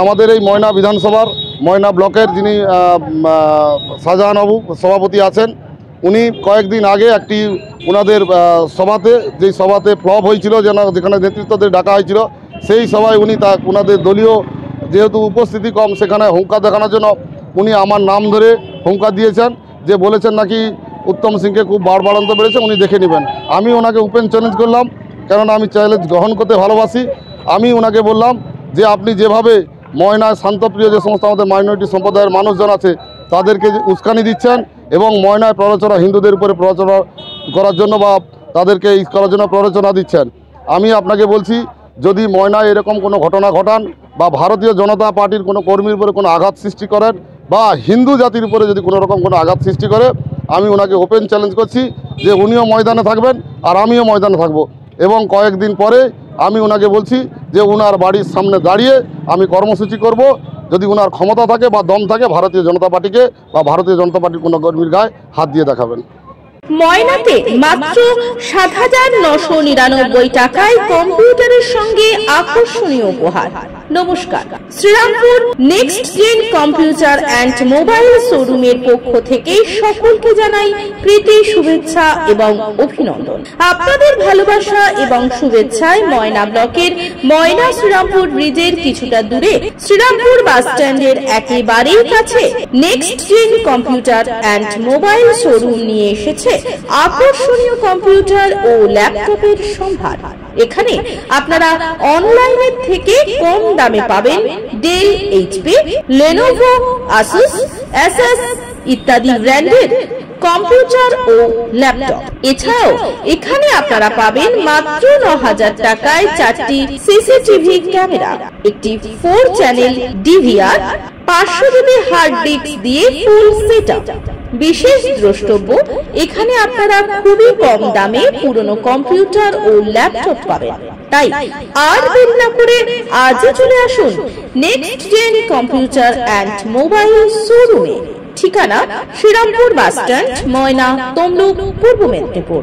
আমাদের এই ময়না বিধানসভার ময়না ব্লকের যিনি শাহজাহানবাবু সভাপতি আছেন, উনি কয়েকদিন আগে একটি ওনাদের সভাতে, যেই সভাতে ফ্লপ হয়েছিল, যেখানে নেতৃত্বদের ডাকা হয়েছিল, সেই সভায় উনি ওনাদের দলীয় যেহেতু উপস্থিতি কম, সেখানে হুঙ্কার দেখানোর জন্য উনি আমার নাম ধরে হুঙ্কার দিয়েছেন, যে বলেছেন নাকি উত্তম সিংকে খুব বাড়বাড়ন্ত বেড়েছে, উনি দেখে নেবেন। আমি ওনাকে ওপেন চ্যালেঞ্জ করলাম, কেননা আমি চ্যালেঞ্জ গ্রহণ করতে ভালোবাসি। আমি ওনাকে বললাম যে আপনি যেভাবে ময়নায় শান্তপ্রিয় যে সমস্ত আমাদের মাইনরিটি সম্প্রদায়ের মানুষজন আছে তাদেরকে উস্কানি দিচ্ছেন এবং ময়নায় প্ররোচনা, হিন্দুদের উপরে প্ররোচনা করার জন্য বা তাদেরকে ই করার জন্য প্ররোচনা দিচ্ছেন, আমি আপনাকে বলছি যদি ময়নায় এরকম কোনো ঘটনা ঘটান বা ভারতীয় জনতা পার্টির কোনো কর্মীর উপরে কোনো আঘাত সৃষ্টি করেন বা হিন্দু জাতির উপরে যদি কোনো রকম কোনো আঘাত সৃষ্টি করে, আমি ওনাকে ওপেন চ্যালেঞ্জ করছি যে উনিও ময়দানে থাকবেন আর আমিও ময়দানে থাকব। এবং কয়েকদিন পরে আমি ওনাকে বলছি যে ওনার বাড়ির সামনে দাঁড়িয়ে আমি কর্মসূচি করব, যদি ওনার ক্ষমতা থাকে বা দম থাকে ভারতীয় জনতা পার্টিকে বা ভারতীয় জনতা পার্টির কোনো কর্মীর গায়ে হাত দিয়ে দেখাবেন। ময়নাতে মাত্র ৭,৯৯৯ টাকায় কম্পিউটারের সঙ্গে আকর্ষণীয় উপহার। নমস্কার, Srirampur next gen computer and mobile শোরুমের পক্ষ থেকে সকলকে জানাই প্রীতি, শুভেচ্ছা এবং অভিনন্দন। আপনাদের ভালোবাসা এবং শুভেচ্ছায় ময়না ব্লকের ময়না শ্রীরামপুর ব্রিজের কিছুটা দূরে শ্রীরামপুর বাস স্ট্যান্ডের একেবারেই কাছে next gen computer and mobile showroom নিয়ে এসেছে আকর্ষণীয় কম্পিউটার ও ল্যাপটপের সম্ভার। এখানে আপনারা অনলাইনের থেকে কম দামে পাবেন Dell, HP, Lenovo, Asus, SS ইত্যাদি ব্র্যান্ডের কম্পিউটার ও ল্যাপটপ। এছাড়াও এখানে আপনারা পাবেন মাত্র ৯,০০০ টাকায় ৪টি সিসিটিভি ক্যামেরা, একটি 4 channel DVR, ৫০০ GB hard disk দিয়ে ফুল সেটআপ। বিশেষ দ্রষ্টব্য, এখানে আপনারা খুবই কম দামে পুরনো কম্পিউটার ও ল্যাপটপ পাবেন। তাই আর দেরি না করে আজই চলে আসুন next gen computer and mobile শোরুমে। ঠিকানা শ্রীরামপুর বাস স্ট্যান্ড, ময়না, তমলুক, পূর্ব মেদিনীপুর।